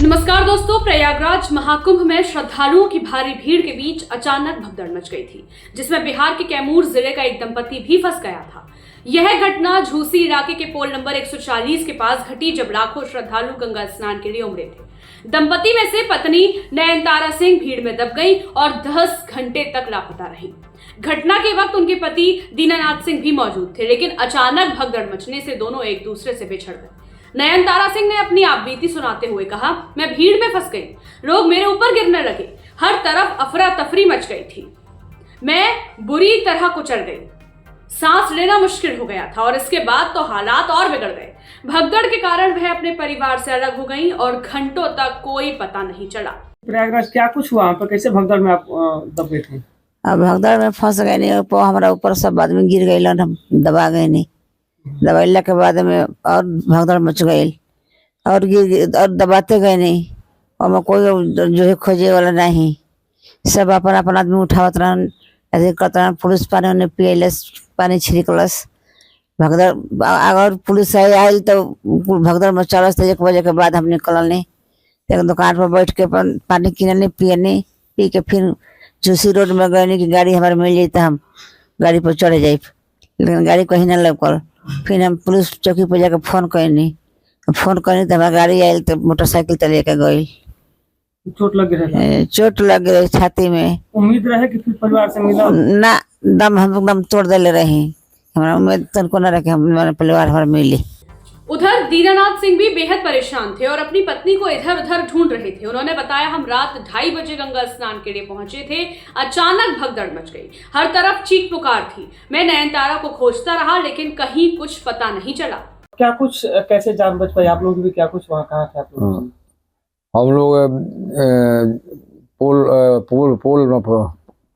नमस्कार दोस्तों, प्रयागराज महाकुंभ में श्रद्धालुओं की भारी भीड़ के बीच अचानक भगदड़ मच गई थी, जिसमें बिहार के कैमूर जिले का एक दंपति भी फंस गया था। यह घटना झूसी इलाके के पोल नंबर 140 के पास घटी, जब लाखों श्रद्धालु गंगा स्नान के लिए उमड़े थे। दंपति में से पत्नी नयनतारा सिंह भीड़ में दब गई और 10 घंटे तक लापता रही। घटना के वक्त उनके पति दीनानाथ सिंह भी मौजूद थे, लेकिन अचानक भगदड़ मचने से दोनों एक दूसरे से बिछड़ गए। नयनतारा सिंह ने अपनी आपबीती सुनाते हुए कहा, मैं भीड़ में फंस गई, लोग मेरे ऊपर गिरने लगे, हर तरफ अफरा तफरी मच गई थी, मैं बुरी तरह कुचल गई, सांस लेना मुश्किल हो गया था और इसके बाद तो हालात और बिगड़ गए। भगदड़ के कारण वह अपने परिवार से अलग हो गई और घंटों तक कोई पता नहीं चला। प्रयागराज क्या कुछ हुआ, पर कैसे भगदड़ में आप दब गए थे? अब भगदड़ में फंस गए नहीं, हमारा ऊपर सब आदमी गिर गए, हम दबा गए नहीं। दबाइला के बाद में और भगदड़ मच गई और गिर और दबाते गए नहीं, और कोई जो है खोजे वाला नहीं। सब अपन अपन आदमी उठावत रहन, ऐसे करते रहन। पुलिस पानी उन्हें पियलस, पानी छिड़कलस। भगदड़ अगर पुलिस आई तो भगदड़ मचलस। तो 1 बजे के बाद हम निकलने, एक दुकान पर बैठ के पानी किनने पियने, पी के फिर झूसी रोड में गए कि गाड़ी हमारे मिल जाए तो हम गाड़ी पर चढ़े जाए, लेकिन गाड़ी कहीं न लगल। फिर हम पुलिस चौकी पर जाकर फोन करनी तो हमारा गाड़ी आयल तो मोटरसाइकिल तो लेके गई। चोट लग गई? चोट लग गई छाती में। उम्मीद रहे कि फिर परिवार से मिला ना, दम हम एकदम तोड़ देले रही। हमारा उम्मीद तनको न रखे हमारे परिवार हमारे मिली। उधर दीनानाथ सिंह भी बेहद परेशान थे और अपनी पत्नी को इधर उधर ढूंढ रहे थे। उन्होंने बताया, हम रात 2:30 बजे गंगा स्नान के लिए पहुंचे थे, अचानक भगदड़ मच गई, हर तरफ चीख पुकार थी। मैं नयनतारा को खोजता रहा, लेकिन कहीं कुछ पता नहीं चला। क्या कुछ कैसे जान बच पाई आप लोग भी? क्या कुछ वहाँ कहाँ थे आप लोग? हम लोग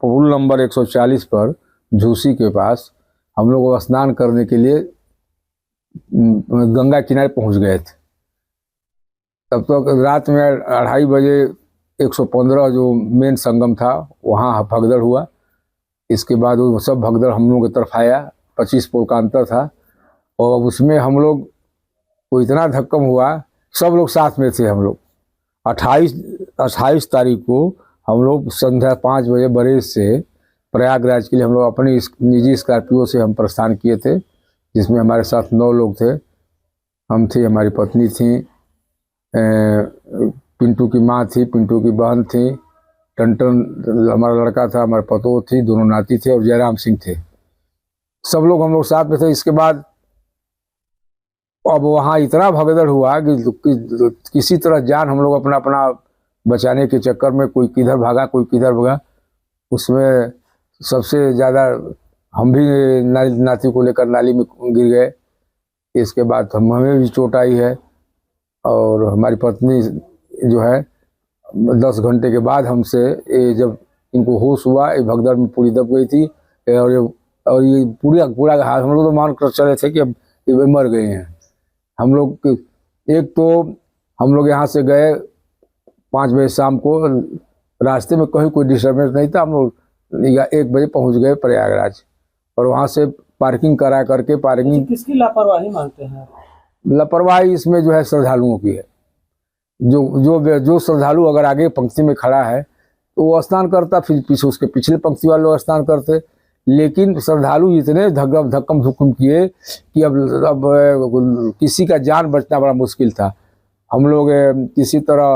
पुल नंबर 140 पर झूसी के पास हम लोग स्नान करने के लिए गंगा किनारे पहुंच गए थे। तब तक रात में 2:30 बजे 115 जो मेन संगम था वहाँ भगदड़ हुआ। इसके बाद वो सब भगदड़ हम लोग की तरफ आया। 25 पोल का अंतर था और उसमें हम लोग को इतना धक्कम हुआ, सब लोग साथ में थे। हम लोग 28 तारीख को हम लोग संध्या 5 बजे बरेज से प्रयागराज के लिए हम लोग अपनी निजी स्कॉर्पियो से हम प्रस्थान किए थे, जिसमें हमारे साथ 9 लोग थे। हम थे, हमारी पत्नी थी, पिंटू की माँ थी, पिंटू की बहन थी, टन हमारा लड़का था, हमारे पतोह थी, दोनों नाती थे और जयराम सिंह थे। सब लोग हम लोग साथ में थे। इसके बाद अब वहाँ इतना भगदड़ हुआ कि किसी तरह जान हम लोग अपना अपना बचाने के चक्कर में कोई किधर भागा, कोई किधर भागा। उसमें सबसे ज़्यादा हम भी नाती को लेकर नाली में गिर गए। इसके बाद हमें भी चोट आई है और हमारी पत्नी जो है 10 घंटे के बाद हमसे जब इनको होश हुआ, ये भगदड़ में पूरी दब गई थी और ये पूरा हाथ हम लोग तो मान कर चले थे कि अब ये मर गए हैं। हम लोग एक तो हम लोग यहाँ से गए 5 बजे शाम को, रास्ते में कहीं कोई डिस्टर्बेंस नहीं था। हम लोग 1 बजे पहुँच गए प्रयागराज और वहाँ से पार्किंग करा करके पार्किंग। किसकी लापरवाही मानते हैं? लापरवाही इसमें जो है श्रद्धालुओं की है। जो श्रद्धालु अगर आगे पंक्ति में खड़ा है तो वो स्नान करता, फिर पीछे उसके पिछले पंक्ति वाले लोग स्नान करते। लेकिन श्रद्धालु इतने धक्कम धुक्कम किए कि अब किसी का जान बचना बड़ा मुश्किल था। हम लोग किसी तरह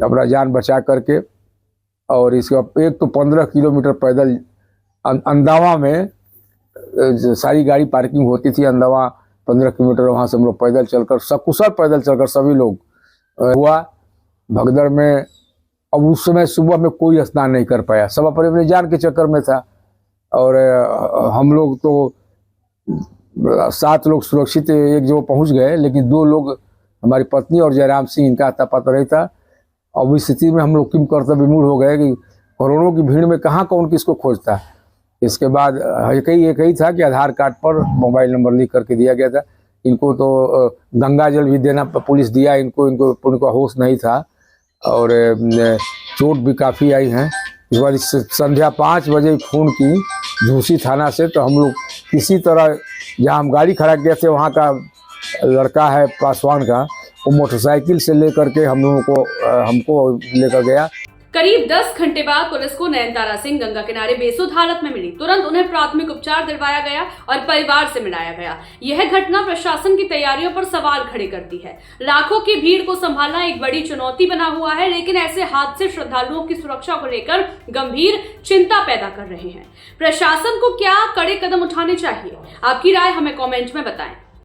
अपना जान बचा करके, और इसका एक तो 15 किलोमीटर पैदल अंदावा में सारी गाड़ी पार्किंग होती थी। अंदावा 15 किलोमीटर, वहाँ से हम लोग पैदल चलकर सकुशल पैदल चलकर सभी लोग हुआ भगदड़ में। अब उस समय सुबह में कोई स्नान नहीं कर पाया, सब अपने अपने जान के चक्कर में था। और हम लोग तो 7 लोग सुरक्षित एक जगह पहुँच गए, लेकिन 2 लोग हमारी पत्नी और जयराम सिंह, इनका अता पता नहीं था। अब इस स्थिति में हम लोग किम कर्तव्य विमूढ़ हो गए कि करोड़ों की भीड़ में कहाँ कौन किसको खोजता। इसके बाद एक ही था कि आधार कार्ड पर मोबाइल नंबर लिख करके दिया गया था। इनको तो गंगा जल भी देना पुलिस दिया, इनको होश नहीं था और चोट भी काफ़ी आई हैं। इस बार संध्या 5 बजे फ़ोन की झूसी थाना से, तो हम लोग किसी तरह जहाँ हम गाड़ी खड़ा किए थे वहाँ का लड़का है पासवान का, वो मोटरसाइकिल से लेकर के हमको लेकर गया। करीब 10 घंटे बाद पुलिस को नयनतारा सिंह गंगा किनारे बेसुध हालत में मिली। तुरंत उन्हें प्राथमिक उपचार दिलवाया गया और परिवार से मिलाया गया। यह घटना प्रशासन की तैयारियों पर सवाल खड़े करती है। लाखों की भीड़ को संभालना एक बड़ी चुनौती बना हुआ है, लेकिन ऐसे हादसे श्रद्धालुओं की सुरक्षा को लेकर गंभीर चिंता पैदा कर रहे हैं। प्रशासन को क्या कड़े कदम उठाने चाहिए? आपकी राय हमें कॉमेंट में बताएं।